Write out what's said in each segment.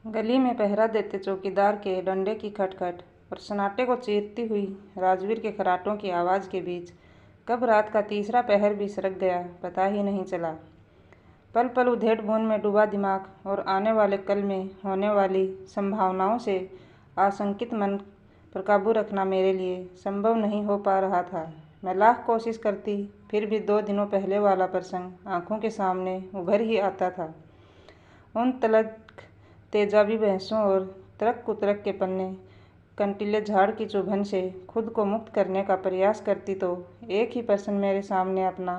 गली में पहरा देते चौकीदार के डंडे की खटखट और सन्नाटे को चीरती हुई राजवीर के खर्राटों की आवाज़ के बीच कब रात का तीसरा पहर भी सरक गया पता ही नहीं चला। पल पल उधेड़ बुन में डूबा दिमाग और आने वाले कल में होने वाली संभावनाओं से आशंकित मन पर काबू रखना मेरे लिए संभव नहीं हो पा रहा था। मैं लाख कोशिश करती फिर भी 2 दिनों पहले वाला प्रसंग आंखों के सामने उभर ही आता था। उन तलक तेजाबी बहसों और तरक कुतरक के पन्ने कंटीले झाड़ की चुभन से खुद को मुक्त करने का प्रयास करती तो एक ही प्रश्न मेरे सामने अपना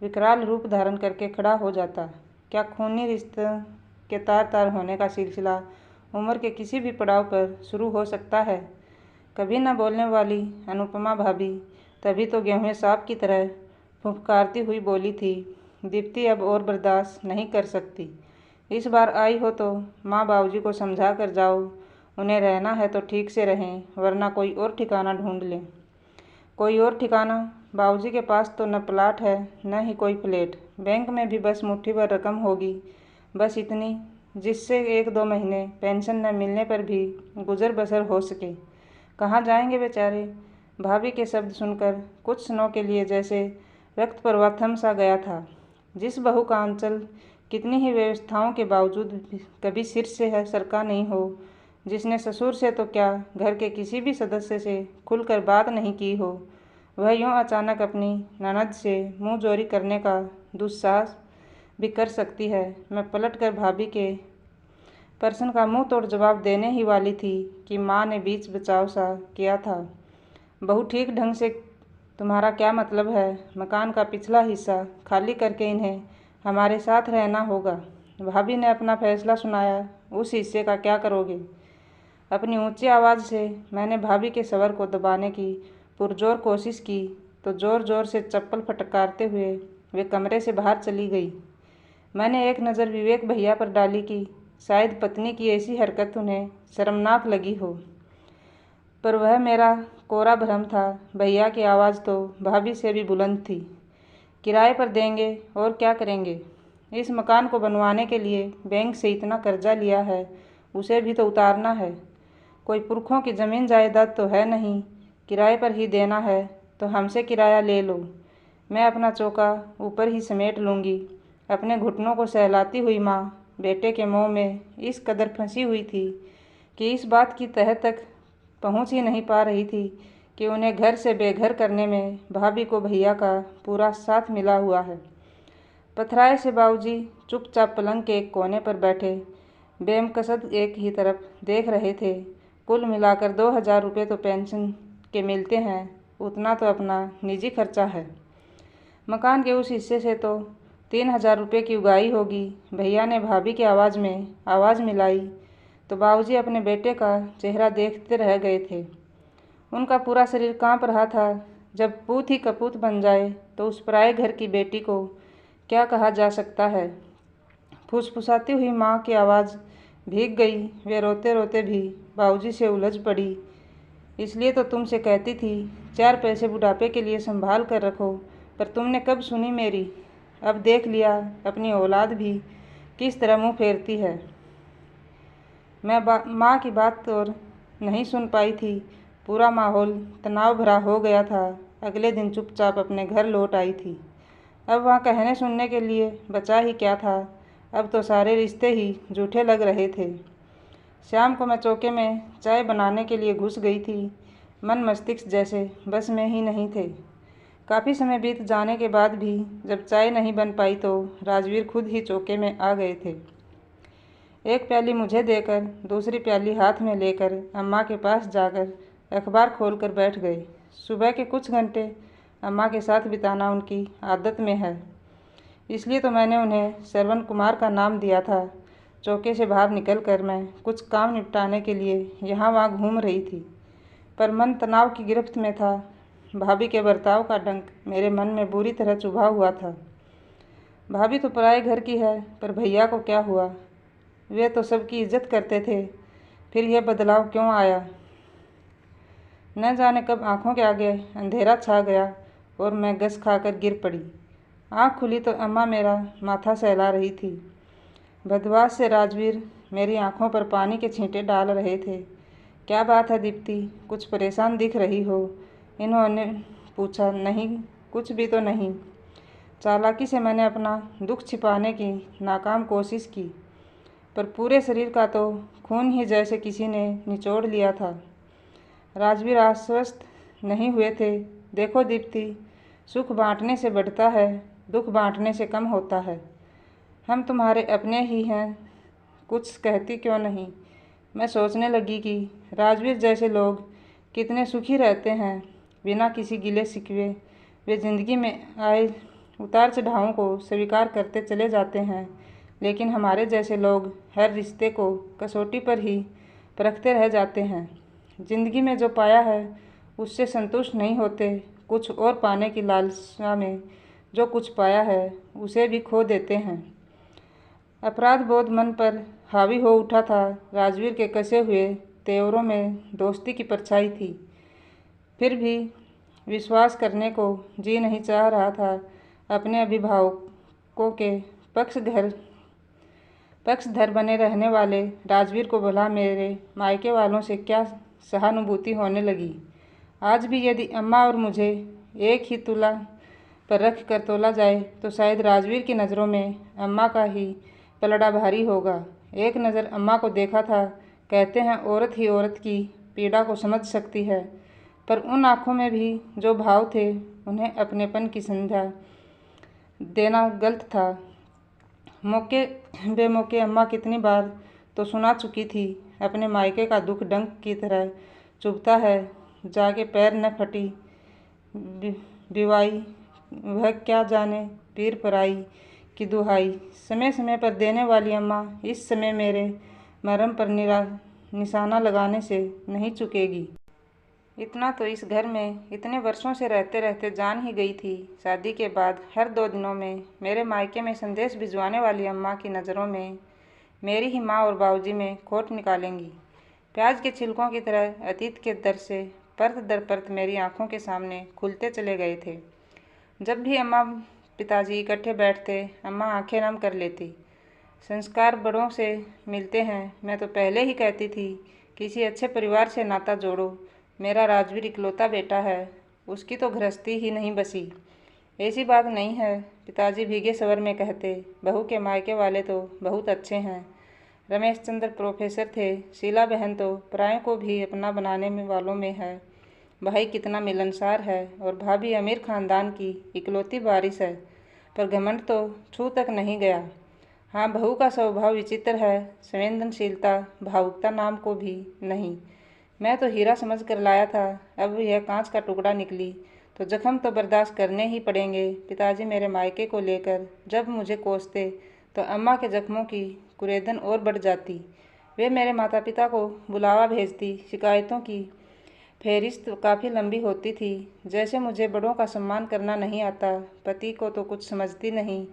विकराल रूप धारण करके खड़ा हो जाता। क्या खूनी रिश्ते के तार तार होने का सिलसिला उम्र के किसी भी पड़ाव पर शुरू हो सकता है? कभी न बोलने वाली अनुपमा भाभी तभी तो गेहूं सांप की तरह फुफकारती हुई बोली थी, दीप्ति अब और बर्दाश्त नहीं कर सकती। इस बार आई हो तो माँ बाबूजी को समझा कर जाओ, उन्हें रहना है तो ठीक से रहें वरना कोई और ठिकाना ढूंढ लें। कोई और ठिकाना? बाबूजी के पास तो न प्लाट है न ही कोई फ्लैट। बैंक में भी बस मुट्ठी भर रकम होगी, बस इतनी जिससे 1-2 महीने पेंशन न मिलने पर भी गुजर बसर हो सके। कहाँ जाएंगे बेचारे? भाभी के शब्द सुनकर कुछ क्षणों के लिए जैसे रक्त प्रवाह थम सा गया था। जिस बहू का आंचल कितनी ही व्यवस्थाओं के बावजूद कभी सिर से सरका नहीं हो, जिसने ससुर से तो क्या घर के किसी भी सदस्य से खुलकर बात नहीं की हो, वह यूँ अचानक अपनी ननद से मुँह जोरी करने का दुस्साहस भी कर सकती है। मैं पलट कर भाभी के प्रश्न का मुंह तोड़ जवाब देने ही वाली थी कि माँ ने बीच बचाव सा किया था। बहू ठीक ढंग से तुम्हारा क्या मतलब है? मकान का पिछला हिस्सा खाली करके इन्हें हमारे साथ रहना होगा। भाभी ने अपना फैसला सुनाया। उस हिस्से का क्या करोगे? अपनी ऊंची आवाज़ से मैंने भाभी के स्वर को दबाने की पुरजोर कोशिश की तो जोर जोर से चप्पल फटकारते हुए वे कमरे से बाहर चली गई। मैंने एक नज़र विवेक भैया पर डाली कि शायद पत्नी की ऐसी हरकत उन्हें शर्मनाक लगी हो, पर वह मेरा कोरा भ्रम था। भैया की आवाज़ तो भाभी से भी बुलंद थी। किराए पर देंगे और क्या करेंगे? इस मकान को बनवाने के लिए बैंक से इतना कर्जा लिया है, उसे भी तो उतारना है। कोई पुरखों की ज़मीन जायदाद तो है नहीं, किराए पर ही देना है तो हमसे किराया ले लो। मैं अपना चौका ऊपर ही समेट लूँगी। अपने घुटनों को सहलाती हुई माँ बेटे के मुँह में इस कदर फंसी हुई थी कि इस बात की तह तक पहुँच ही नहीं पा रही थी कि उन्हें घर से बेघर करने में भाभी को भैया का पूरा साथ मिला हुआ है। पथराए से बाबूजी चुपचाप पलंग के एक कोने पर बैठे बेमकसद एक ही तरफ देख रहे थे। कुल मिलाकर 2000 रुपये तो पेंशन के मिलते हैं, उतना तो अपना निजी खर्चा है। मकान के उस हिस्से से तो 3000 रुपये की उगाही होगी। भैया ने भाभी की आवाज़ में आवाज़ मिलाई तो बाबूजी अपने बेटे का चेहरा देखते रह गए थे। उनका पूरा शरीर कांप रहा था। जब पूत ही कपूत बन जाए तो उस पराए घर की बेटी को क्या कहा जा सकता है? फुसफुसाती हुई माँ की आवाज़ भीग गई। वे रोते रोते भी बाबूजी से उलझ पड़ी। इसलिए तो तुमसे कहती थी 4 पैसे बुढ़ापे के लिए संभाल कर रखो, पर तुमने कब सुनी मेरी? अब देख लिया अपनी औलाद भी किस तरह मुँह फेरती है। मैं माँ की बात और नहीं सुन पाई थी। पूरा माहौल तनाव भरा हो गया था। अगले दिन चुपचाप अपने घर लौट आई थी। अब वहाँ कहने सुनने के लिए बचा ही क्या था? अब तो सारे रिश्ते ही झूठे लग रहे थे। शाम को मैं चौके में चाय बनाने के लिए घुस गई थी। मन मस्तिष्क जैसे बस में ही नहीं थे। काफ़ी समय बीत जाने के बाद भी जब चाय नहीं बन पाई तो राजवीर खुद ही चौके में आ गए थे। एक प्याली मुझे देकर दूसरी प्याली हाथ में लेकर अम्मा के पास जाकर अखबार खोलकर बैठ गए। सुबह के कुछ घंटे अम्मा के साथ बिताना उनकी आदत में है, इसलिए तो मैंने उन्हें श्रवण कुमार का नाम दिया था। चौके से बाहर निकलकर मैं कुछ काम निपटाने के लिए यहाँ वहाँ घूम रही थी, पर मन तनाव की गिरफ्त में था। भाभी के बर्ताव का डंक मेरे मन में बुरी तरह चुभा हुआ था। भाभी तो पराए घर की है, पर भैया को क्या हुआ? वे तो सबकी इज्जत करते थे, फिर यह बदलाव क्यों आया? न जाने कब आंखों के आगे अंधेरा छा गया और मैं गस खाकर गिर पड़ी। आँख खुली तो अम्मा मेरा माथा सहला रही थी। भदवास से राजवीर मेरी आंखों पर पानी के छींटे डाल रहे थे। क्या बात है दीप्ति, कुछ परेशान दिख रही हो? इन्होंने पूछा। नहीं, कुछ भी तो नहीं। चालाकी से मैंने अपना दुख छिपाने की नाकाम कोशिश की, पर पूरे शरीर का तो खून ही जैसे किसी ने निचोड़ लिया था। राजवीर आश्वस्त नहीं हुए थे। देखो दीप्ति, सुख बांटने से बढ़ता है, दुख बांटने से कम होता है। हम तुम्हारे अपने ही हैं, कुछ कहती क्यों नहीं? मैं सोचने लगी कि राजवीर जैसे लोग कितने सुखी रहते हैं, बिना किसी गिले शिकवे। वे जिंदगी में आए उतार चढ़ावों को स्वीकार करते चले जाते हैं, लेकिन हमारे जैसे लोग हर रिश्ते को कसौटी पर ही परखते रह जाते हैं। जिंदगी में जो पाया है उससे संतुष्ट नहीं होते, कुछ और पाने की लालसा में जो कुछ पाया है उसे भी खो देते हैं। अपराध बोध मन पर हावी हो उठा था। राजवीर के कसे हुए तेवरों में दोस्ती की परछाई थी, फिर भी विश्वास करने को जी नहीं चाह रहा था। अपने अभिभावकों के पक्षधर बने रहने वाले राजवीर को भला मेरे मायके वालों से क्या सहानुभूति होने लगी। आज भी यदि अम्मा और मुझे एक ही तुला पर रख कर तोला जाए तो शायद राजवीर की नज़रों में अम्मा का ही पलड़ा भारी होगा। एक नज़र अम्मा को देखा था। कहते हैं औरत ही औरत की पीड़ा को समझ सकती है, पर उन आँखों में भी जो भाव थे उन्हें अपनेपन की संज्ञा देना गलत था। मौके बेमौके अम्मा कितनी बार तो सुना चुकी थी, अपने मायके का दुख डंक की तरह चुभता है, जाके पैर न फटी बिवाई, वह क्या जाने पीर पराई की दुहाई। समय समय पर देने वाली अम्मा इस समय मेरे मरम पर निशाना लगाने से नहीं चुकेगी। इतना तो इस घर में इतने वर्षों से रहते रहते जान ही गई थी। शादी के बाद हर 2 दिनों में मेरे मायके में संदेश भिजवाने वाली अम्मा की नज़रों में मेरी ही माँ और बाबूजी में खोट निकालेंगी। प्याज के छिलकों की तरह अतीत के दर से परत दर परत मेरी आंखों के सामने खुलते चले गए थे। जब भी अम्मा पिताजी इकट्ठे बैठते, अम्मा आंखें नम कर लेती। संस्कार बड़ों से मिलते हैं, मैं तो पहले ही कहती थी किसी अच्छे परिवार से नाता जोड़ो। मेरा राजवीर इकलौता बेटा है, उसकी तो गृहस्थी ही नहीं बसी। ऐसी बात नहीं है, पिताजी भीगे स्वर में कहते। बहू के मायके वाले तो बहुत अच्छे हैं। रमेश चंद्र प्रोफेसर थे, शीला बहन तो परायों को भी अपना बनाने में वालों में है। भाई कितना मिलनसार है और भाभी अमीर खानदान की इकलौती वारिस है, पर घमंड तो छू तक नहीं गया। हाँ, बहू का स्वभाव विचित्र है, संवेदनशीलता भावुकता नाम को भी नहीं। मैं तो हीरा समझ कर लाया था, अब यह कांच का टुकड़ा निकली तो जख्म तो बर्दाश्त करने ही पड़ेंगे। पिताजी मेरे मायके को लेकर जब मुझे कोसते तो अम्मा के जख्मों की कुरेदन और बढ़ जाती। वे मेरे माता पिता को बुलावा भेजती। शिकायतों की फेहरिस्त काफ़ी लंबी होती थी, जैसे मुझे बड़ों का सम्मान करना नहीं आता, पति को तो कुछ समझती नहीं,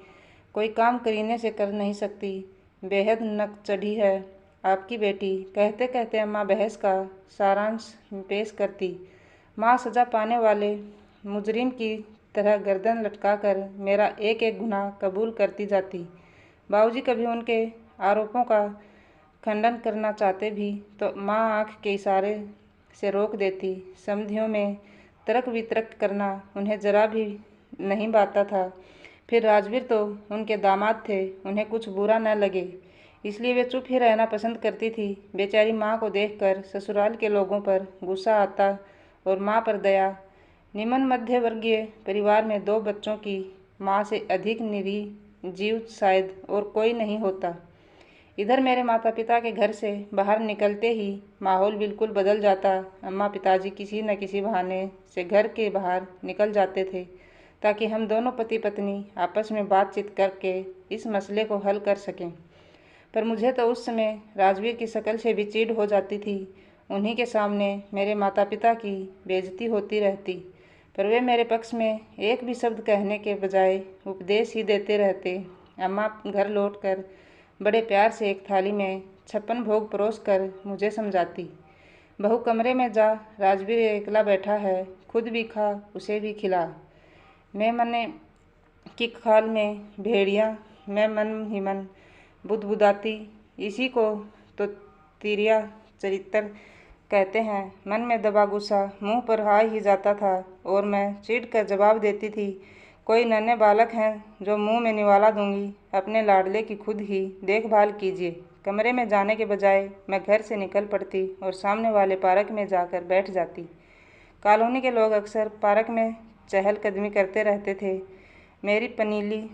कोई काम करीने से कर नहीं सकती, बेहद नक चढ़ी है आपकी बेटी। कहते कहते अम्मा बहस का सारांश पेश करती। माँ सजा पाने वाले मुजरिम की तरह गर्दन लटकाकर मेरा एक एक गुनाह कबूल करती जाती। बाबूजी कभी उनके आरोपों का खंडन करना चाहते भी तो माँ आँख के इशारे से रोक देती। समधियों में तर्क वितर्क करना उन्हें जरा भी नहीं भाता था। फिर राजवीर तो उनके दामाद थे, उन्हें कुछ बुरा न लगे, इसलिए वे चुप ही रहना पसंद करती थी। बेचारी माँ को देखकर ससुराल के लोगों पर गुस्सा आता और माँ पर दया। निम्न मध्यवर्गीय परिवार में 2 बच्चों की माँ से अधिक निरीह जीव शायद और कोई नहीं होता। इधर मेरे माता पिता के घर से बाहर निकलते ही माहौल बिल्कुल बदल जाता। अम्मा पिताजी किसी न किसी बहाने से घर के बाहर निकल जाते थे, ताकि हम दोनों पति पत्नी आपस में बातचीत करके इस मसले को हल कर सकें। पर मुझे तो उस समय राजवीर की शक्ल से भी चिढ़ हो जाती थी। उन्हीं के सामने मेरे माता पिता की बेइज्जती होती रहती, पर वे मेरे पक्ष में एक भी शब्द कहने के बजाय उपदेश ही देते रहते। अम्मा घर लौटकर बड़े प्यार से एक थाली में 56 भोग परोस कर मुझे समझाती। बहू कमरे में जा, राजवीर एकला बैठा है, खुद भी खा, उसे भी खिला। मैं मने की खाल में भेड़िया, मैं मन ही मन बुदबुदाती। इसी को तो तिरिया चरित्र कहते हैं। मन में दबा गुस्सा मुंह पर आ ही जाता था और मैं चिढ़ कर जवाब देती थी, कोई नन्हे बालक हैं जो मुंह में निवाला दूंगी, अपने लाडले की खुद ही देखभाल कीजिए। कमरे में जाने के बजाय मैं घर से निकल पड़ती और सामने वाले पार्क में जाकर बैठ जाती। कॉलोनी के लोग अक्सर पार्क में चहलकदमी करते रहते थे। मेरी पनीली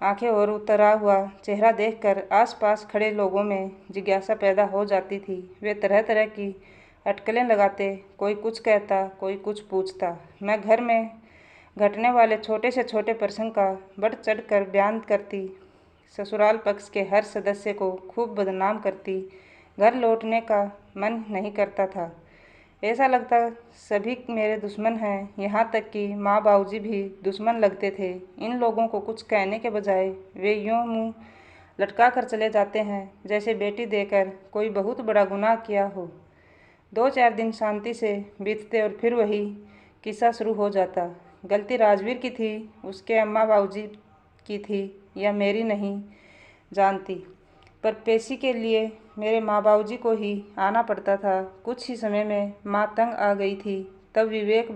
आंखें और उतरा हुआ चेहरा देखकर आसपास खड़े लोगों में जिज्ञासा पैदा हो जाती थी। वे तरह तरह की अटकलें लगाते, कोई कुछ कहता, कोई कुछ पूछता। मैं घर में घटने वाले छोटे से छोटे प्रसंग का बढ़ चढ़ कर बयान करती, ससुराल पक्ष के हर सदस्य को खूब बदनाम करती। घर लौटने का मन नहीं करता था, ऐसा लगता सभी मेरे दुश्मन हैं। यहाँ तक कि माँ बाबूजी भी दुश्मन लगते थे। इन लोगों को कुछ कहने के बजाय वे यूँ मुँह लटका कर चले जाते हैं जैसे बेटी देकर कोई बहुत बड़ा गुनाह किया हो। 2-4 दिन शांति से बीतते और फिर वही किस्सा शुरू हो जाता। गलती राजवीर की थी, उसके अम्मा बाबूजी की थी या मेरी नहीं जानती, पर पेशी के लिए मेरे माँ बाबूजी को ही आना पड़ता था। कुछ ही समय में माँ तंग आ गई थी। तब विवेक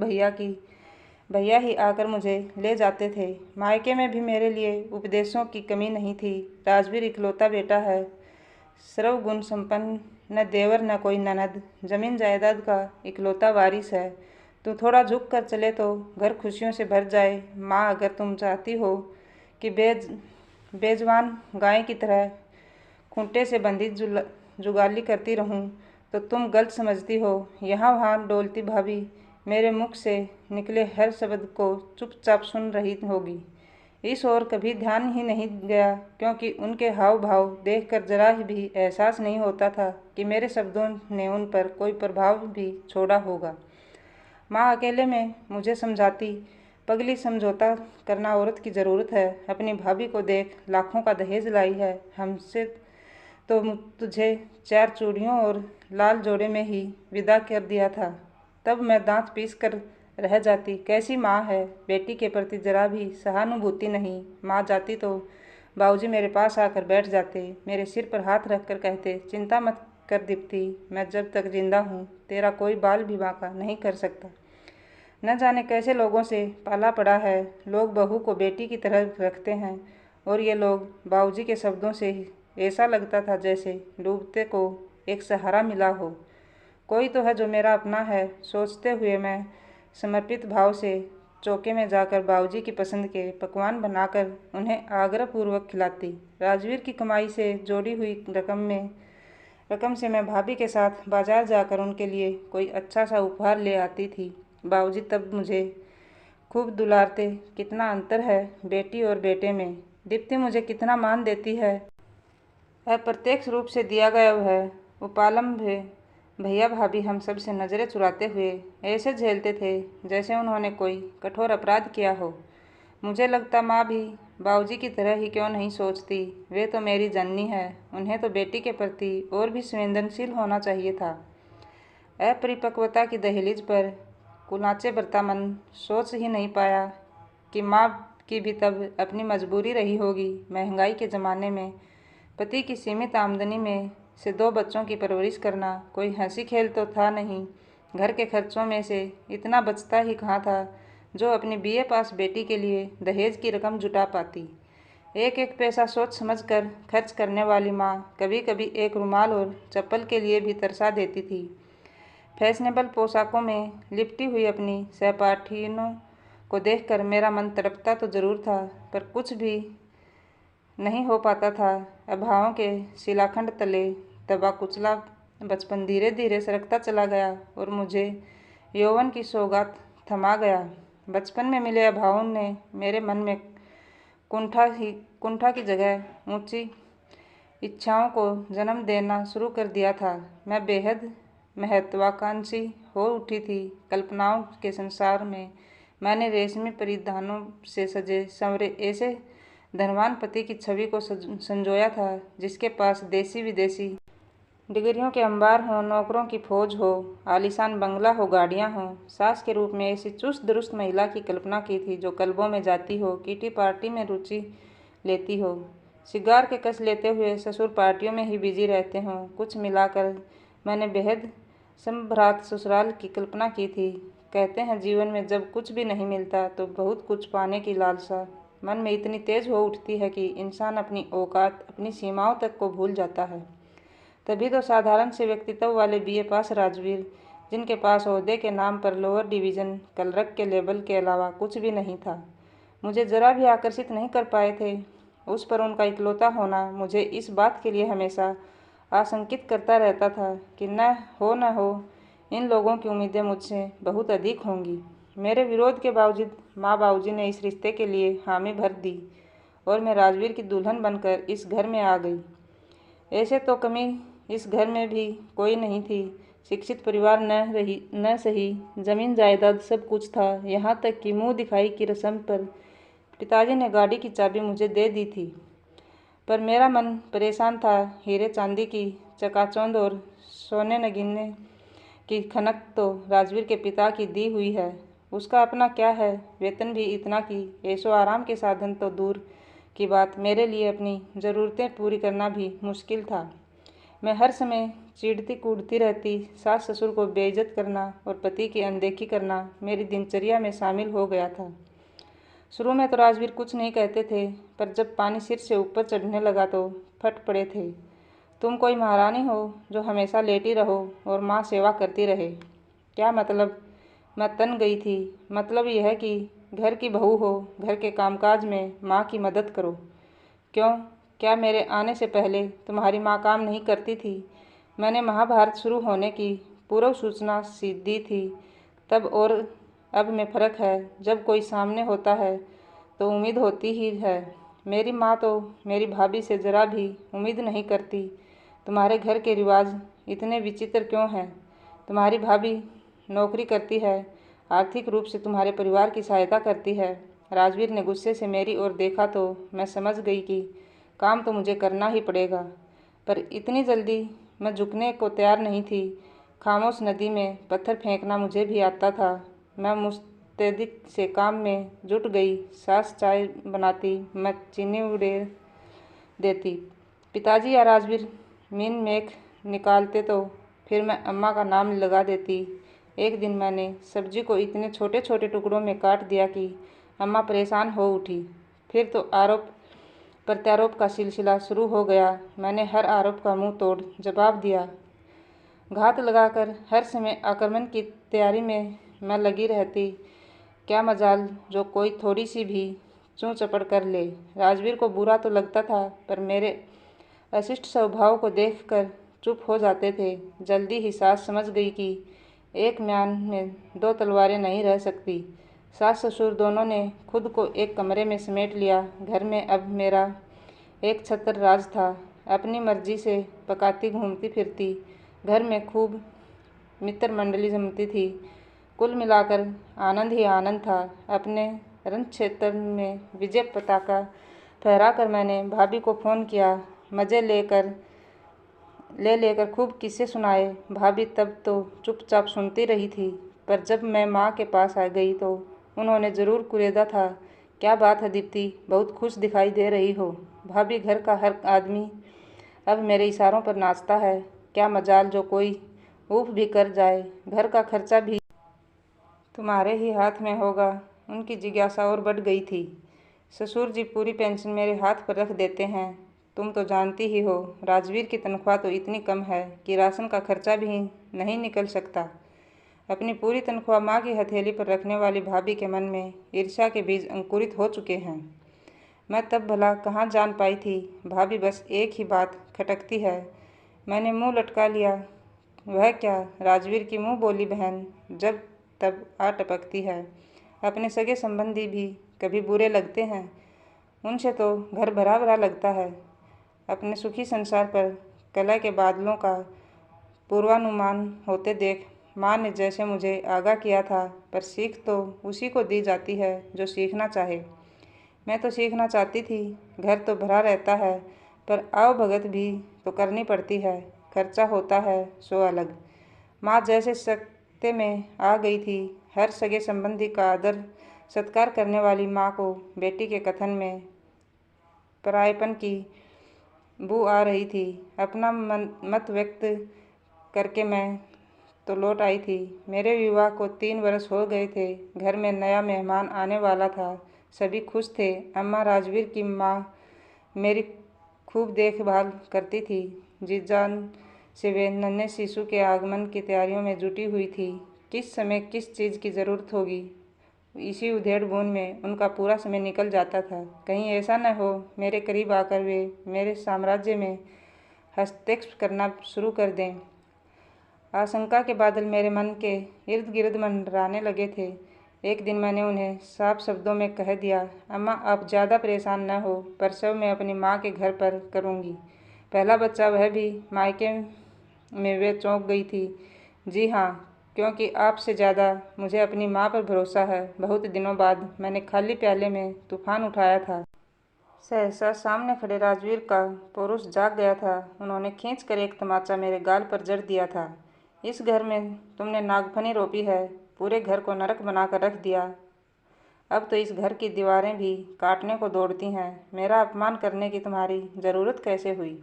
भैया ही आकर मुझे ले जाते थे। मायके में भी मेरे लिए उपदेशों की कमी नहीं थी। राजवीर इकलौता बेटा है, सर्वगुण संपन्न, न देवर न कोई ननद, जमीन जायदाद का इकलौता वारिस है। तू थोड़ा झुक कर चले तो घर खुशियों से भर जाए। माँ, अगर तुम चाहती हो कि बेजवान गाय की तरह खूंटे से बंधी जुगाली करती रहूं, तो तुम गलत समझती हो। यहाँ वहाँ डोलती भाभी मेरे मुख से निकले हर शब्द को चुपचाप सुन रही होगी। इस ओर कभी ध्यान ही नहीं गया, क्योंकि उनके हाव भाव देखकर जरा भी एहसास नहीं होता था कि मेरे शब्दों ने उन पर कोई प्रभाव भी छोड़ा होगा। माँ अकेले में मुझे समझाती, पगली, समझौता करना औरत की ज़रूरत है। अपनी भाभी को देख, लाखों का दहेज लाई है। हमसे तो तुझे 4 चूड़ियों और लाल जोड़े में ही विदा कर दिया था। तब मैं दांत पीस कर रह जाती। कैसी माँ है, बेटी के प्रति जरा भी सहानुभूति नहीं। माँ जाती तो बाबूजी मेरे पास आकर बैठ जाते, मेरे सिर पर हाथ रखकर कहते, चिंता मत कर दीप्ति, मैं जब तक जिंदा हूँ तेरा कोई बाल भी बांका नहीं कर सकता। न जाने कैसे लोगों से पाला पड़ा है, लोग बहू को बेटी की तरह रखते हैं, और ये लोग बाबूजी के शब्दों से ऐसा लगता था जैसे डूबते को एक सहारा मिला हो। कोई तो है जो मेरा अपना है, सोचते हुए मैं समर्पित भाव से चौके में जाकर बाबूजी की पसंद के पकवान बनाकर उन्हें आग्रहपूर्वक खिलाती। राजवीर की कमाई से जोड़ी हुई रकम से मैं भाभी के साथ बाजार जाकर उनके लिए कोई अच्छा सा उपहार ले आती थी। बाबूजी तब मुझे खूब दुलारते। कितना अंतर है बेटी और बेटे में। दीप्ति मुझे कितना मान देती है। अप्रत्यक्ष रूप से दिया गया है। उपालंब भैया भाभी हम सब से नज़रें चुराते हुए ऐसे झेलते थे जैसे उन्होंने कोई कठोर अपराध किया हो। मुझे लगता माँ भी बाबूजी की तरह ही क्यों नहीं सोचती। वे तो मेरी जननी है, उन्हें तो बेटी के प्रति और भी संवेदनशील होना चाहिए था। अपरिपक्वता की दहलीज पर कुलाचे बरता मन सोच ही नहीं पाया कि माँ की भी तब अपनी मजबूरी रही होगी। महंगाई के ज़माने में पति की सीमित आमदनी में से 2 बच्चों की परवरिश करना कोई हंसी खेल तो था नहीं। घर के खर्चों में से इतना बचता ही कहाँ था जो अपनी बीए पास बेटी के लिए दहेज की रकम जुटा पाती। एक एक पैसा सोच समझकर खर्च करने वाली माँ कभी कभी एक रुमाल और चप्पल के लिए भी तरसा देती थी। फैशनेबल पोशाकों में लिपटी हुई अपनी सहपाठियों को देखकर मेरा मन तड़पता तो जरूर था, पर कुछ भी नहीं हो पाता था। अभावों के शिलाखंड तले दबा कुचला बचपन धीरे धीरे सरकता चला गया और मुझे यौवन की सौगात थमा गया। बचपन में मिले अभावों ने मेरे मन में कुंठा की जगह ऊंची इच्छाओं को जन्म देना शुरू कर दिया था। मैं बेहद महत्वाकांक्षी हो उठी थी। कल्पनाओं के संसार में मैंने रेशमी परिधानों से सजे संवरे ऐसे धनवान पति की छवि को संजोया था जिसके पास देसी विदेशी डिग्रियों के अंबार हों, नौकरों की फौज हो, आलीशान बंगला हो, गाड़ियां हों। सास के रूप में ऐसी चुस्त दुरुस्त महिला की कल्पना की थी जो क्लबों में जाती हो, किटी पार्टी में रुचि लेती हो, सिगार के कस लेते हुए ससुर पार्टियों में ही बिजी रहते हों। कुछ मिलाकर मैंने बेहद संभ्रात ससुराल की कल्पना की थी। कहते हैं जीवन में जब कुछ भी नहीं मिलता तो बहुत कुछ पाने की लालसा मन में इतनी तेज हो उठती है कि इंसान अपनी औकात, अपनी सीमाओं तक को भूल जाता है। तभी तो साधारण से व्यक्तित्व वाले बीए पास राजवीर, जिनके पास ओहदे के नाम पर लोअर डिवीज़न क्लर्क के लेबल के अलावा कुछ भी नहीं था, मुझे जरा भी आकर्षित नहीं कर पाए थे। उस पर उनका इकलौता होना मुझे इस बात के लिए हमेशा आशंकित करता रहता था कि न हो इन लोगों की उम्मीदें मुझसे बहुत अधिक होंगी। मेरे विरोध के बावजूद माँ बाबूजी ने इस रिश्ते के लिए हामी भर दी और मैं राजवीर की दुल्हन बनकर इस घर में आ गई। ऐसे तो कमी इस घर में भी कोई नहीं थी। शिक्षित परिवार न सही, जमीन जायदाद सब कुछ था। यहाँ तक कि मुंह दिखाई की रस्म पर पिताजी ने गाड़ी की चाबी मुझे दे दी थी। पर मेरा मन परेशान था। हीरे चांदी की चकाचौंध और सोने नगीने की खनक तो राजवीर के पिता की दी हुई है। उसका अपना क्या है, वेतन भी इतना कि ऐशो आराम के साधन तो दूर की बात, मेरे लिए अपनी ज़रूरतें पूरी करना भी मुश्किल था। मैं हर समय चिढ़ती कूदती रहती। सास ससुर को बेइज्जत करना और पति की अनदेखी करना मेरी दिनचर्या में शामिल हो गया था। शुरू में तो राजवीर कुछ नहीं कहते थे, पर जब पानी सिर से ऊपर चढ़ने लगा तो फट पड़े थे। तुम कोई महारानी हो जो हमेशा लेटी रहो और माँ सेवा करती रहे। क्या मतलब? मैं तन गई थी। मतलब यह कि घर की बहू हो, घर के कामकाज में माँ की मदद करो। क्यों? क्या मेरे आने से पहले तुम्हारी माँ काम नहीं करती थी? मैंने महाभारत शुरू होने की पूर्व सूचना दी थी तब, और अब में फ़र्क है। जब कोई सामने होता है तो उम्मीद होती ही है। मेरी माँ तो मेरी भाभी से ज़रा भी उम्मीद नहीं करती। तुम्हारे घर के रिवाज इतने विचित्र क्यों हैं? तुम्हारी भाभी नौकरी करती है, आर्थिक रूप से तुम्हारे परिवार की सहायता करती है। राजवीर ने गुस्से से मेरी ओर देखा तो मैं समझ गई कि काम तो मुझे करना ही पड़ेगा, पर इतनी जल्दी मैं झुकने को तैयार नहीं थी। खामोश नदी में पत्थर फेंकना मुझे भी आता था। मैं मुस्तैदी से काम में जुट गई। सास चाय बनाती, मैं चीनी उड़ेल देती। पिताजी या राजवीर मीन मेख निकालते तो फिर मैं अम्मा का नाम लगा देती। एक दिन मैंने सब्जी को इतने छोटे छोटे टुकड़ों में काट दिया कि अम्मा परेशान हो उठी। फिर तो आरोप प्रत्यारोप का सिलसिला शुरू हो गया। मैंने हर आरोप का मुंह तोड़ जवाब दिया। घात लगाकर हर समय आक्रमण की तैयारी में मैं लगी रहती। क्या मजाल जो कोई थोड़ी सी भी चूं चपड़ कर ले। राजवीर को बुरा तो लगता था, पर मेरे अशिष्ट स्वभाव को देखकर चुप हो जाते थे। जल्दी ही सास समझ गई कि एक म्यान में दो तलवारें नहीं रह सकती। सास ससुर दोनों ने खुद को एक कमरे में समेट लिया। घर में अब मेरा एक छत्र राज था। अपनी मर्जी से पकाती घूमती फिरती। घर में खूब मित्र मंडली जमती थी। कुल मिलाकर आनंद ही आनंद था। अपने रण क्षेत्र में विजय पताका फहराकर मैंने भाभी को फ़ोन किया। मज़े लेकर खूब किस्से सुनाए। भाभी तब तो चुपचाप सुनती रही थी, पर जब मैं माँ के पास आ गई तो उन्होंने ज़रूर कुरेदा था। क्या बात है दीप्ति, बहुत खुश दिखाई दे रही हो। भाभी, घर का हर आदमी अब मेरे इशारों पर नाचता है। क्या मजाल जो कोई ऊफ भी कर जाए। घर का खर्चा भी तुम्हारे ही हाथ में होगा। उनकी जिज्ञासा और बढ़ गई थी। ससुर जी पूरी पेंशन मेरे हाथ पर रख देते हैं। तुम तो जानती ही हो, राजवीर की तनख्वाह तो इतनी कम है कि राशन का खर्चा भी नहीं निकल सकता। अपनी पूरी तनख्वाह माँ की हथेली पर रखने वाली भाभी के मन में ईर्ष्या के बीज अंकुरित हो चुके हैं। मैं तब भला कहाँ जान पाई थी। भाभी बस एक ही बात खटकती है। मैंने मुंह लटका लिया। वह क्या, राजवीर की मुंह बोली बहन जब तब आ टपकती है। अपने सगे संबंधी भी कभी बुरे लगते हैं। उनसे तो घर भरा भरा लगता है। अपने सुखी संसार पर कलह के बादलों का पूर्वानुमान होते देख माँ ने जैसे मुझे आगाह किया था, पर सीख तो उसी को दी जाती है जो सीखना चाहे। मैं तो सीखना चाहती थी। घर तो भरा रहता है, पर आओ भगत भी तो करनी पड़ती है। खर्चा होता है सो अलग। माँ जैसे सकते में आ गई थी। हर सगे संबंधी का आदर सत्कार करने वाली माँ को बेटी के कथन में परायेपन की बू आ रही थी। अपना मत व्यक्त करके मैं तो लौट आई थी। मेरे विवाह को 3 वर्ष हो गए थे। घर में नया मेहमान आने वाला था। सभी खुश थे। अम्मा, राजवीर की माँ, मेरी खूब देखभाल करती थी। जीजान से वे नन्हे शिशु के आगमन की तैयारियों में जुटी हुई थी। किस समय किस चीज़ की ज़रूरत होगी, इसी उधेड़-बुन में उनका पूरा समय निकल जाता था। कहीं ऐसा न हो मेरे करीब आकर वे मेरे साम्राज्य में हस्तक्षेप करना शुरू कर दें। आशंका के बादल मेरे मन के इर्द गिर्द मंडराने लगे थे। एक दिन मैंने उन्हें साफ शब्दों में कह दिया, अम्मा, आप ज़्यादा परेशान न हो। प्रसव मैं अपनी माँ के घर पर करूँगी। पहला बच्चा, वह भी मायके में। वे चौंक गई थी। जी हाँ, क्योंकि आपसे ज़्यादा मुझे अपनी माँ पर भरोसा है। बहुत दिनों बाद मैंने खाली प्याले में तूफान उठाया था। सहसा सामने खड़े राजवीर का पौरुष जाग गया था। उन्होंने खींचकर एक तमाचा मेरे गाल पर जड़ दिया था। इस घर में तुमने नागफनी रोपी है, पूरे घर को नरक बनाकर रख दिया। अब तो इस घर की दीवारें भी काटने को दौड़ती हैं। मेरा अपमान करने की तुम्हारी ज़रूरत कैसे हुई?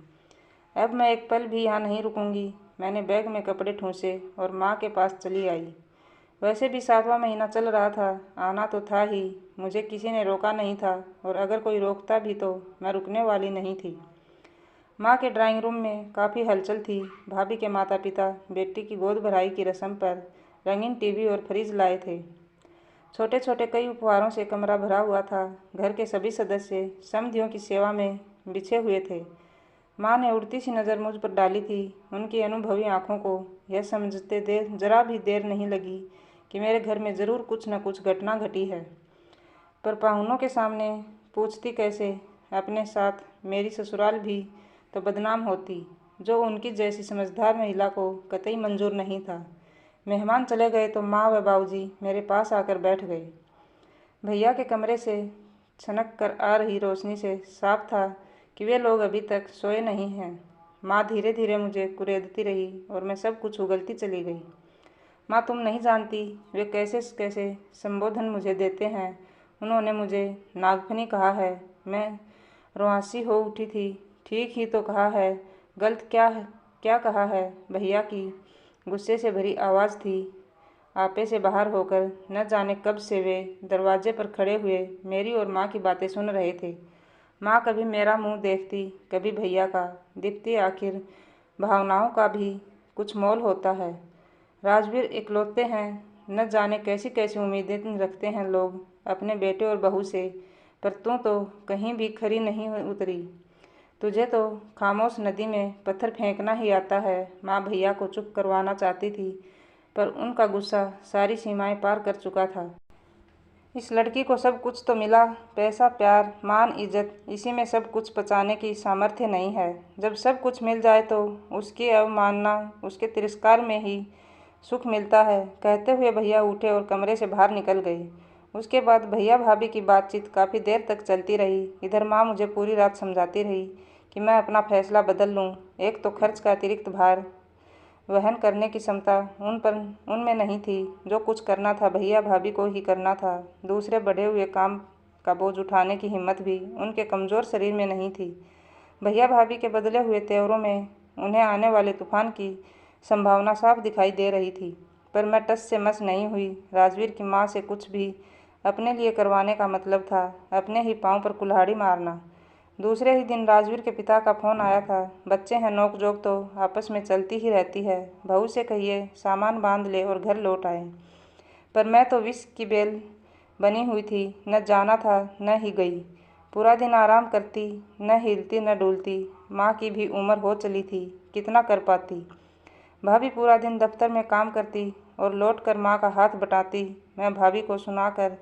अब मैं एक पल भी यहाँ नहीं रुकूंगी। मैंने बैग में कपड़े ठूंसे और माँ के पास चली आई। वैसे भी 7वां महीना चल रहा था, आना तो था ही। मुझे किसी ने रोका नहीं था, और अगर कोई रोकता भी तो मैं रुकने वाली नहीं थी। माँ के ड्राइंग रूम में काफ़ी हलचल थी। भाभी के माता पिता बेटी की गोद भराई की रस्म पर रंगीन टीवी और फ्रिज लाए थे। छोटे छोटे कई उपहारों से कमरा भरा हुआ था। घर के सभी सदस्य समधियों की सेवा में बिछे हुए थे। माँ ने उड़ती सी नज़र मुझ पर डाली थी। उनकी अनुभवी आंखों को यह समझते जरा भी देर नहीं लगी कि मेरे घर में ज़रूर कुछ न कुछ घटना घटी है। पर पाहुनों के सामने पूछती कैसे? अपने साथ मेरी ससुराल भी तो बदनाम होती, जो उनकी जैसी समझदार महिला को कतई मंजूर नहीं था। मेहमान चले गए तो माँ व बाबूजी मेरे पास आकर बैठ गए। भैया के कमरे से छनक कर आ रही रोशनी से साफ था कि वे लोग अभी तक सोए नहीं हैं। माँ धीरे धीरे मुझे कुरेदती रही और मैं सब कुछ उगलती चली गई। माँ, तुम नहीं जानती वे कैसे कैसे संबोधन मुझे देते हैं। उन्होंने मुझे नागफनी कहा है। मैं रुआंसी हो उठी थी। ठीक ही तो कहा है, गलत क्या कहा है? भैया की गुस्से से भरी आवाज़ थी। आपे से बाहर होकर न जाने कब से वे दरवाजे पर खड़े हुए मेरी और माँ की बातें सुन रहे थे। माँ कभी मेरा मुंह देखती, कभी भैया का। दीप्ति, आखिर भावनाओं का भी कुछ मोल होता है। राजवीर इकलौते हैं। न जाने कैसी कैसी उम्मीदें रखते हैं लोग अपने बेटे और बहू से, पर तू तो कहीं भी खरी नहीं उतरी। तुझे तो खामोश नदी में पत्थर फेंकना ही आता है। माँ भैया को चुप करवाना चाहती थी, पर उनका गुस्सा सारी सीमाएं पार कर चुका था। इस लड़की को सब कुछ तो मिला, पैसा, प्यार, मान, इज्जत, इसी में सब कुछ पचाने की सामर्थ्य नहीं है। जब सब कुछ मिल जाए तो उसकी अवमानना, उसके तिरस्कार में ही सुख मिलता है। कहते हुए भैया उठे और कमरे से बाहर निकल गए। उसके बाद भैया भाभी की बातचीत काफ़ी देर तक चलती रही। इधर माँ मुझे पूरी रात समझाती रही कि मैं अपना फैसला बदल लूँ। एक तो खर्च का अतिरिक्त भार वहन करने की क्षमता उनमें नहीं थी। जो कुछ करना था भैया भाभी को ही करना था। दूसरे बढ़े हुए काम का बोझ उठाने की हिम्मत भी उनके कमज़ोर शरीर में नहीं थी। भैया भाभी के बदले हुए तेवरों में उन्हें आने वाले तूफान की संभावना साफ दिखाई दे रही थी। पर मैं टस से मस नहीं हुई। राजवीर की माँ से कुछ भी अपने लिए करवाने का मतलब था अपने ही पाँव पर कुल्हाड़ी मारना। दूसरे ही दिन राजवीर के पिता का फ़ोन आया था। बच्चे हैं, नोक-झोंक तो आपस में चलती ही रहती है। बहू से कहिए सामान बांध ले और घर लौट आए। पर मैं तो विष की बेल बनी हुई थी। न जाना था न ही गई। पूरा दिन आराम करती, न हिलती न डुलती। माँ की भी उम्र हो चली थी, कितना कर पाती। भाभी पूरा दिन दफ्तर में काम करती और लौट कर माँ का हाथ बटाती। मैं भाभी को सुनाकर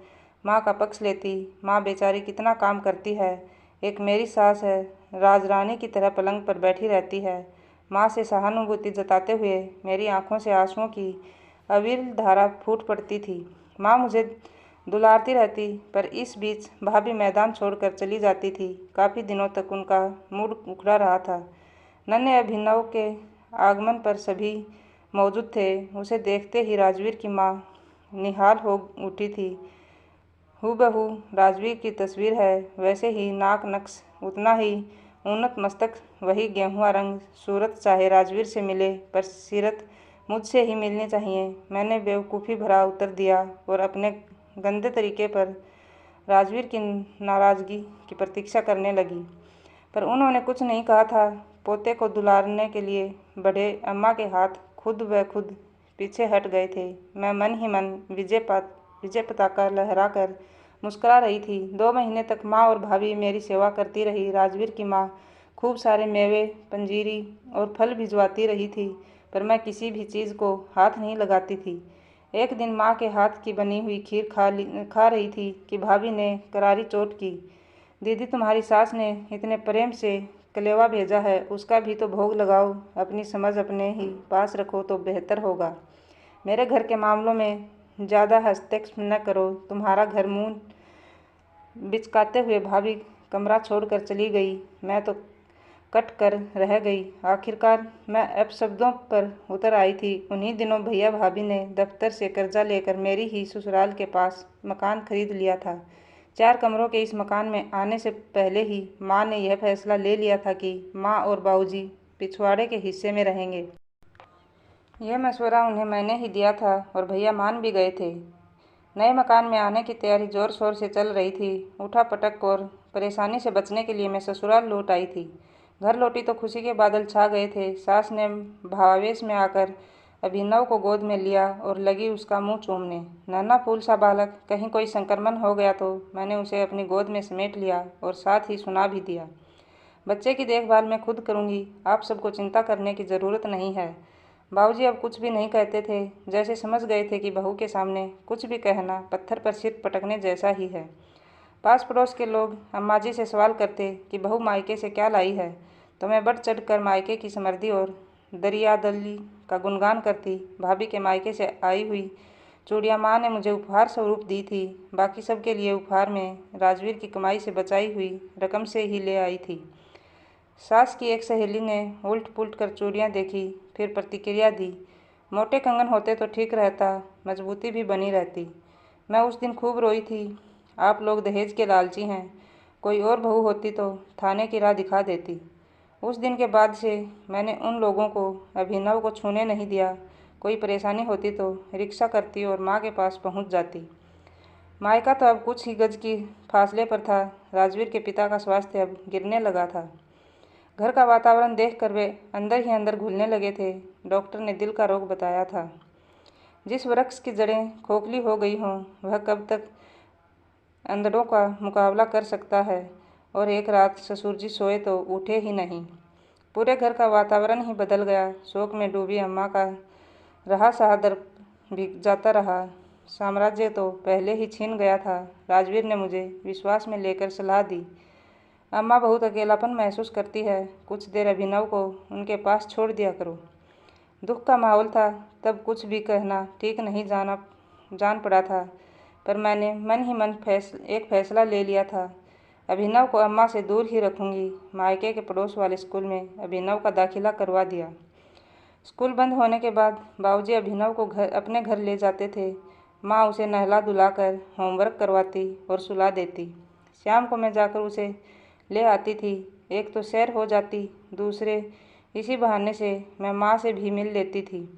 माँ का पक्ष लेती। माँ बेचारी कितना काम करती है। एक मेरी सास है, राजरानी की तरह पलंग पर बैठी रहती है। माँ से सहानुभूति जताते हुए मेरी आंखों से आंसुओं की अविरल धारा फूट पड़ती थी। माँ मुझे दुलारती रहती, पर इस बीच भाभी मैदान छोड़कर चली जाती थी। काफ़ी दिनों तक उनका मूड उखड़ा रहा था। नन्हे अभिनव के आगमन पर सभी मौजूद थे। उसे देखते ही राजवीर की माँ निहाल हो उठी थी। हूबहू राजवीर की तस्वीर है, वैसे ही नाक नक्श, उतना ही उन्नत मस्तक, वही गेहुआ रंग। सूरत चाहे राजवीर से मिले, पर सीरत मुझसे ही मिलनी चाहिए। मैंने बेवकूफ़ी भरा उत्तर दिया और अपने गंदे तरीके पर राजवीर की नाराज़गी की प्रतीक्षा करने लगी, पर उन्होंने कुछ नहीं कहा था। पोते को दुलारने के लिए बढ़े अम्मा के हाथ खुद ब खुद पीछे हट गए थे। मैं मन ही मन विजय पताका लहराकर मुस्कुरा रही थी। 2 महीने तक माँ और भाभी मेरी सेवा करती रही। राजवीर की माँ खूब सारे मेवे, पंजीरी और फल भिजवाती रही थी, पर मैं किसी भी चीज़ को हाथ नहीं लगाती थी। एक दिन माँ के हाथ की बनी हुई खीर खा रही थी कि भाभी ने करारी चोट की। दीदी, तुम्हारी सास ने इतने प्रेम से कलेवा भेजा है, उसका भी तो भोग लगाओ। अपनी समझ अपने ही पास रखो तो बेहतर होगा। मेरे घर के मामलों में ज़्यादा हस्तक्षेप न करो। तुम्हारा घर मुँह बिचकाते हुए भाभी कमरा छोड़कर चली गई। मैं तो कट कर रह गई। आखिरकार मैं अपशब्दों पर उतर आई थी। उन्हीं दिनों भैया भाभी ने दफ्तर से कर्जा लेकर मेरी ही ससुराल के पास मकान खरीद लिया था। 4 कमरों के इस मकान में आने से पहले ही माँ ने यह फैसला ले लिया था कि माँ और बाबूजी पिछवाड़े के हिस्से में रहेंगे। यह मशवरा उन्हें मैंने ही दिया था और भैया मान भी गए थे। नए मकान में आने की तैयारी जोर शोर से चल रही थी। उठा-पटक और परेशानी से बचने के लिए मैं ससुराल लौट आई थी। घर लौटी तो खुशी के बादल छा गए थे। सास ने भावावेश में आकर अभिनव को गोद में लिया और लगी उसका मुंह चूमने। नन्हा फूल सा बालक, कहीं कोई संक्रमण हो गया तो मैंने उसे अपनी गोद में समेट लिया और साथ ही सुना भी दिया, बच्चे की देखभाल मैं खुद करूँगी, आप सबको चिंता करने की ज़रूरत नहीं है। बाबूजी अब कुछ भी नहीं कहते थे, जैसे समझ गए थे कि बहू के सामने कुछ भी कहना पत्थर पर सिर पटकने जैसा ही है। पास पड़ोस के लोग अम्मा जी से सवाल करते कि बहू मायके से क्या लाई है, तो मैं बढ़ चढ़ कर मायके की समृद्धि और दरियादली का गुणगान करती। भाभी के मायके से आई हुई चूड़ियाँ माँ ने मुझे उपहार स्वरूप दी थी। बाकी सबके लिए उपहार में राजवीर की कमाई से बचाई हुई रकम से ही ले आई थी। सास की एक सहेली ने उल्ट पुल्ट कर चूड़ियाँ देखी, फिर प्रतिक्रिया दी, मोटे कंगन होते तो ठीक रहता, मजबूती भी बनी रहती। मैं उस दिन खूब रोई थी। आप लोग दहेज के लालची हैं, कोई और बहू होती तो थाने की राह दिखा देती। उस दिन के बाद से मैंने उन लोगों को अभिनव को छूने नहीं दिया। कोई परेशानी होती तो रिक्शा करती और माँ के पास पहुँच जाती। मायका तो अब कुछ ही गज की फासले पर था। राजवीर के पिता का स्वास्थ्य अब गिरने लगा था। घर का वातावरण देखकर वे अंदर ही अंदर घुलने लगे थे। डॉक्टर ने दिल का रोग बताया था। जिस वृक्ष की जड़ें खोखली हो गई हों, वह कब तक अंधड़ों का मुकाबला कर सकता है। और एक रात ससुर जी सोए तो उठे ही नहीं। पूरे घर का वातावरण ही बदल गया। शोक में डूबी अम्मा का रहा सहा दर्द भीग जाता रहा। साम्राज्य तो पहले ही छीन गया था। राजवीर ने मुझे विश्वास में लेकर सलाह दी, अम्मा बहुत अकेलापन महसूस करती है, कुछ देर अभिनव को उनके पास छोड़ दिया करो। दुख का माहौल था, तब कुछ भी कहना ठीक नहीं जान पड़ा था, पर मैंने मन ही मन एक फैसला ले लिया था। अभिनव को अम्मा से दूर ही रखूंगी। मायके के पड़ोस वाले स्कूल में अभिनव का दाखिला करवा दिया। स्कूल बंद होने के बाद बाबूजी अभिनव को अपने घर ले जाते थे। माँ उसे नहला धुलाकर होमवर्क करवाती और सुला देती। शाम को मैं जाकर उसे ले आती थी। एक तो सैर हो जाती, दूसरे इसी बहाने से मैं माँ से भी मिल लेती थी।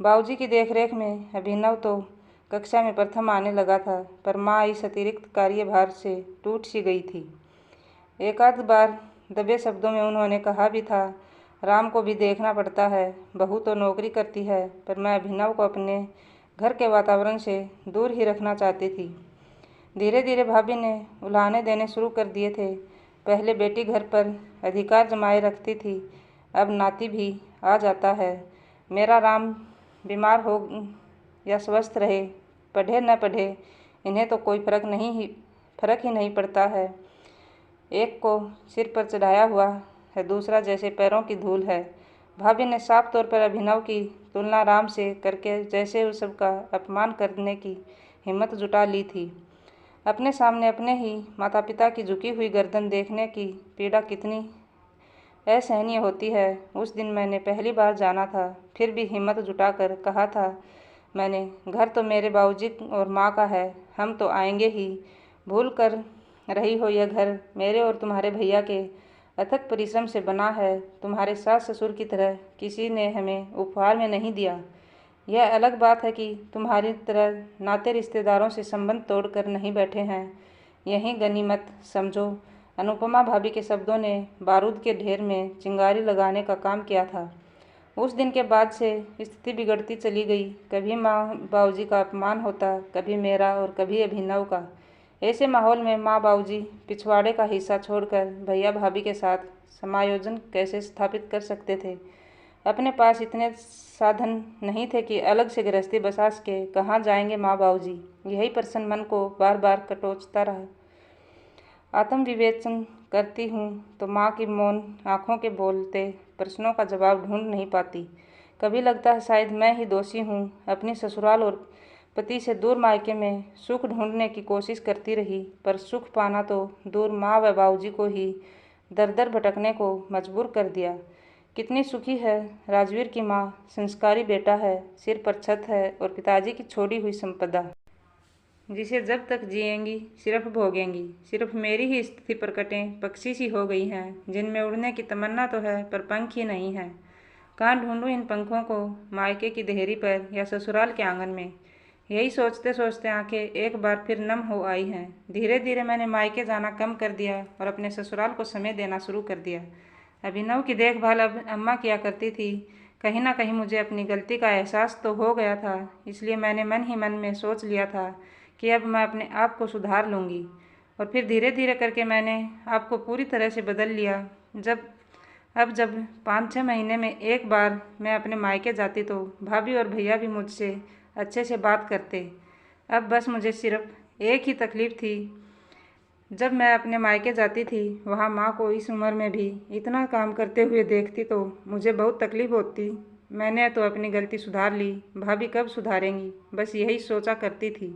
बाबूजी की देखरेख में अभिनव तो कक्षा में प्रथम आने लगा था, पर माँ इस अतिरिक्त कार्यभार से टूट सी गई थी। एक आध बार दबे शब्दों में उन्होंने कहा भी था, राम को भी देखना पड़ता है, बहू तो नौकरी करती है, पर मैं अभिनव को अपने घर के वातावरण से दूर ही रखना चाहती थी। धीरे धीरे भाभी ने उल्हाने देने शुरू कर दिए थे। पहले बेटी घर पर अधिकार जमाए रखती थी, अब नाती भी आ जाता है। मेरा राम बीमार हो या स्वस्थ रहे, पढ़े न पढ़े, इन्हें तो कोई फर्क ही नहीं पड़ता है। एक को सिर पर चढ़ाया हुआ है, दूसरा जैसे पैरों की धूल है। भाभी ने साफ तौर पर अभिनव की तुलना राम से करके जैसे उस सबका अपमान करने की हिम्मत जुटा ली थी। अपने सामने अपने ही माता पिता की झुकी हुई गर्दन देखने की पीड़ा कितनी असहनीय होती है। उस दिन मैंने पहली बार जाना था, फिर भी हिम्मत जुटाकर कहा था, मैंने। घर तो मेरे बाबूजी और माँ का है, हम तो आएंगे ही। भूल कर रही हो, यह घर मेरे और तुम्हारे भैया के अथक परिश्रम से बना है। तुम्हारे सास ससुर की तरह किसी ने हमें उपहार में नहीं दिया। यह अलग बात है कि तुम्हारी तरह नाते रिश्तेदारों से संबंध तोड़कर नहीं बैठे हैं। यही गनीमत समझो। अनुपमा भाभी के शब्दों ने बारूद के ढेर में चिंगारी लगाने का काम किया था। उस दिन के बाद से स्थिति बिगड़ती चली गई। कभी माँ बाबूजी का अपमान होता, कभी मेरा और कभी अभिनव का। ऐसे माहौल में माँ बाबूजी पिछवाड़े का हिस्सा छोड़कर भैया भाभी के साथ समायोजन कैसे स्थापित कर सकते थे। अपने पास इतने साधन नहीं थे कि अलग से गृहस्थी बसा के कहाँ जाएंगे माँ बाबूजी। यही प्रश्न मन को बार बार कटोचता रहा। आत्मविवेचन करती हूँ तो माँ की मौन आँखों के बोलते प्रश्नों का जवाब ढूंढ नहीं पाती। कभी लगता है शायद मैं ही दोषी हूँ। अपनी ससुराल और पति से दूर मायके में सुख ढूंढने की कोशिश करती रही, पर सुख पाना तो दूर माँ व बाबूजी को ही दर दर भटकने को मजबूर कर दिया। कितनी सुखी है राजवीर की माँ। संस्कारी बेटा है, सिर पर छत है और पिताजी की छोड़ी हुई संपदा, जिसे जब तक जिएंगी सिर्फ भोगेंगी। सिर्फ मेरी ही स्थिति प्रकटें पक्षी सी हो गई हैं, जिनमें उड़ने की तमन्ना तो है पर पंख ही नहीं है। कहाँ ढूंढूं इन पंखों को, मायके की देहरी पर या ससुराल के आंगन में। यही सोचते सोचते आंखें एक बार फिर नम हो आई हैं। धीरे धीरे मैंने मायके जाना कम कर दिया और अपने ससुराल को समय देना शुरू कर दिया। अभिनव की देखभाल अब अम्मा किया करती थी। कहीं ना कहीं मुझे अपनी गलती का एहसास तो हो गया था, इसलिए मैंने मन ही मन में सोच लिया था कि अब मैं अपने आप को सुधार लूँगी। और फिर धीरे धीरे करके मैंने आपको पूरी तरह से बदल लिया। जब 5-6 महीने में एक बार मैं अपने मायके जाती तो भाभी और भैया भी मुझसे अच्छे से बात करते। अब बस मुझे सिर्फ एक ही तकलीफ़ थी। जब मैं अपने मायके जाती थी, वहाँ माँ को इस उम्र में भी इतना काम करते हुए देखती तो मुझे बहुत तकलीफ़ होती। मैंने तो अपनी गलती सुधार ली, भाभी कब सुधारेंगी, बस यही सोचा करती थी।